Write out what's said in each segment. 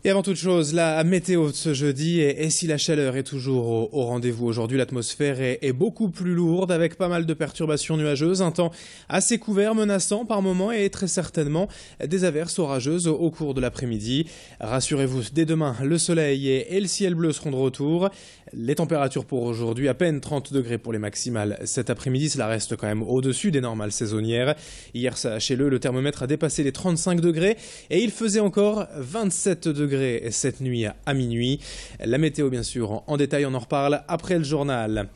Et avant toute chose, la météo de ce jeudi, et si la chaleur est toujours au rendez-vous aujourd'hui, l'atmosphère est beaucoup plus lourde avec pas mal de perturbations nuageuses, un temps assez couvert, menaçant par moments et très certainement des averses orageuses au cours de l'après-midi. Rassurez-vous, dès demain, le soleil et le ciel bleu seront de retour. Les températures pour aujourd'hui, à peine 30 degrés pour les maximales. Cet après-midi, cela reste quand même au-dessus des normales saisonnières. Hier, sachez-le, le thermomètre a dépassé les 35 degrés et il faisait encore 27 degrés cette nuit à minuit. La météo, bien sûr, en détail, on en reparle après le journal.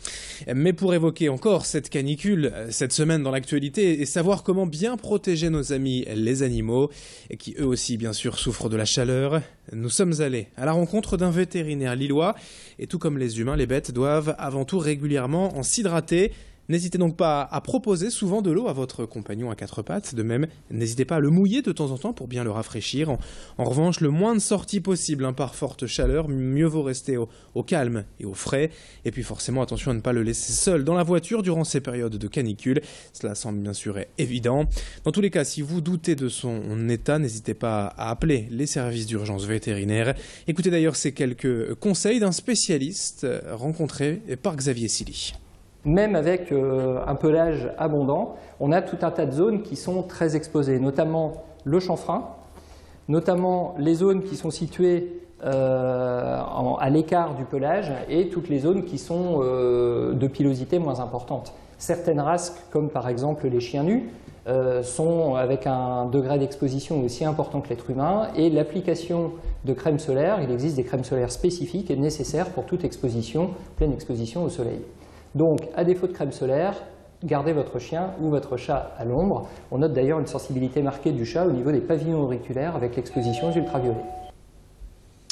Mais pour évoquer encore cette canicule, cette semaine dans l'actualité, et savoir comment bien protéger nos amis les animaux, qui eux aussi, bien sûr, souffrent de la chaleur, nous sommes allés à la rencontre d'un vétérinaire lillois. Et tout comme les humains, les bêtes doivent avant tout régulièrement en s'hydrater. N'hésitez donc pas à proposer souvent de l'eau à votre compagnon à quatre pattes. De même, n'hésitez pas à le mouiller de temps en temps pour bien le rafraîchir. En revanche, le moins de sorties possible par forte chaleur, mieux vaut rester au calme et au frais. Et puis forcément, attention à ne pas le laisser seul dans la voiture durant ces périodes de canicule. Cela semble bien sûr évident. Dans tous les cas, si vous doutez de son état, n'hésitez pas à appeler les services d'urgence vétérinaire. Écoutez d'ailleurs ces quelques conseils d'un spécialiste rencontré par Xavier Silly. Même avec un pelage abondant, on a tout un tas de zones qui sont très exposées, notamment le chanfrein, notamment les zones qui sont situées à l'écart du pelage et toutes les zones qui sont de pilosité moins importante. Certaines races, comme par exemple les chiens nus, sont avec un degré d'exposition aussi important que l'être humain, et l'application de crème solaire, il existe des crèmes solaires spécifiques et nécessaires pour toute exposition, pleine exposition au soleil. Donc, à défaut de crème solaire, gardez votre chien ou votre chat à l'ombre. On note d'ailleurs une sensibilité marquée du chat au niveau des pavillons auriculaires avec l'exposition aux ultraviolets.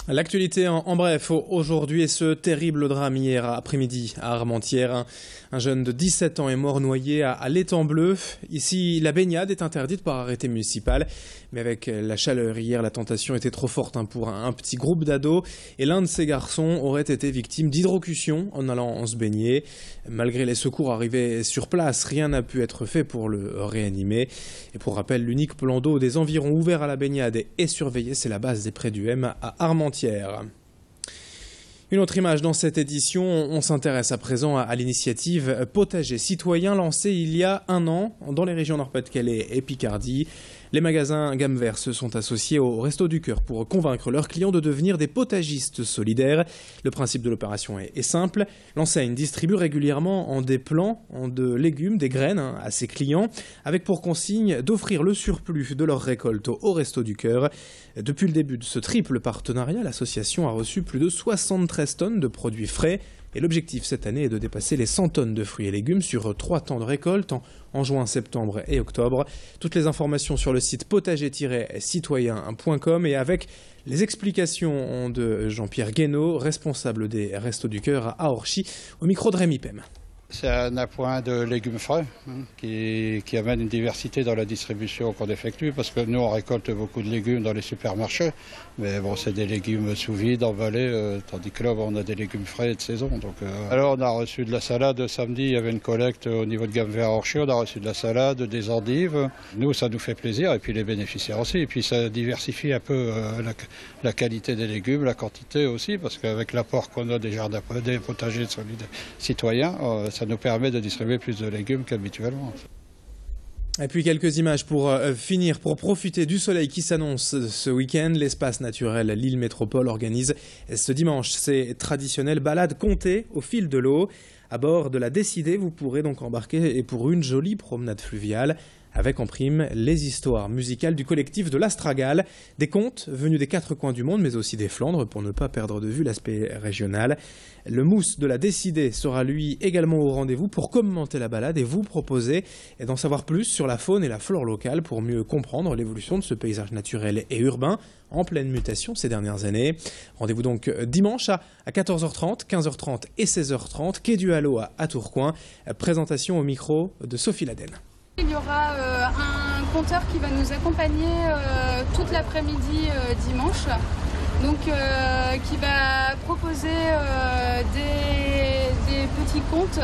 L'actualité en bref, aujourd'hui, est ce terrible drame hier après-midi à Armentières. Un jeune de 17 ans est mort noyé à l'étang bleu. Ici, la baignade est interdite par arrêté municipal. Mais avec la chaleur hier, la tentation était trop forte pour un petit groupe d'ados. Et l'un de ces garçons aurait été victime d'hydrocution en allant se baigner. Malgré les secours arrivés sur place, rien n'a pu être fait pour le réanimer. Et pour rappel, l'unique plan d'eau des environs ouverts à la baignade est surveillé. C'est la base des prés du M à Armentières. Une autre image dans cette édition, on s'intéresse à présent à l'initiative Potager Citoyen lancée il y a un an dans les régions Nord-Pas-de-Calais et Picardie. Les magasins Gamme Vert se sont associés aux Restos du Cœur pour convaincre leurs clients de devenir des potagistes solidaires. Le principe de l'opération est simple. L'enseigne distribue régulièrement des plants de légumes, des graines à ses clients, avec pour consigne d'offrir le surplus de leur récolte aux Restos du Cœur. Depuis le début de ce triple partenariat, l'association a reçu plus de 73 tonnes de produits frais. Et l'objectif cette année est de dépasser les 100 tonnes de fruits et légumes sur 3 temps de récolte en juin, septembre et octobre. Toutes les informations sur le site potager-citoyen.com et avec les explications de Jean-Pierre Guénaud, responsable des Restos du Cœur à Orchy, au micro de Rémi Pem. C'est un appoint de légumes frais qui amène une diversité dans la distribution qu'on effectue, parce que nous on récolte beaucoup de légumes dans les supermarchés, mais bon, c'est des légumes sous vide, emballés, tandis que là on a des légumes frais de saison. Donc, alors on a reçu de la salade samedi, il y avait une collecte au niveau de Gamme Vert Orchy, on a reçu de la salade, des endives. Nous ça nous fait plaisir, et puis les bénéficiaires aussi, et puis ça diversifie un peu la qualité des légumes, la quantité aussi, parce qu'avec l'apport qu'on a des jardins, des potagers citoyens, ça nous permet de distribuer plus de légumes qu'habituellement. Et puis quelques images pour finir, pour profiter du soleil qui s'annonce ce week-end. L'espace naturel Lille Métropole organise ce dimanche ses traditionnelles balades comptées au fil de l'eau. À bord de la Décidée, vous pourrez donc embarquer pour une jolie promenade fluviale, avec en prime les histoires musicales du collectif de l'Astragale, des contes venus des 4 coins du monde, mais aussi des Flandres, pour ne pas perdre de vue l'aspect régional. Le mousse de la Décidée sera lui également au rendez-vous pour commenter la balade et vous proposer d'en savoir plus sur la faune et la flore locale pour mieux comprendre l'évolution de ce paysage naturel et urbain en pleine mutation ces dernières années. Rendez-vous donc dimanche à 14h30, 15h30 et 16h30, quai du Hallot à Tourcoing. Présentation au micro de Sophie Laden. Il y aura un conteur qui va nous accompagner toute l'après-midi dimanche, donc qui va proposer des petits contes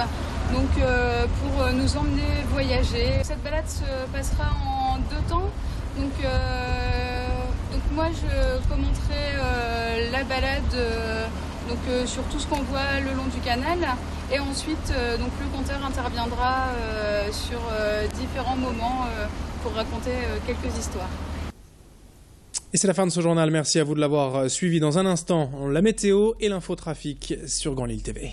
pour nous emmener voyager. Cette balade se passera en 2 temps, donc moi je commenterai la balade sur tout ce qu'on voit le long du canal. Et ensuite, donc, le conteur interviendra sur différents moments pour raconter quelques histoires. Et c'est la fin de ce journal. Merci à vous de l'avoir suivi. Dans un instant, la météo et l'infotrafic sur Grand Lille TV.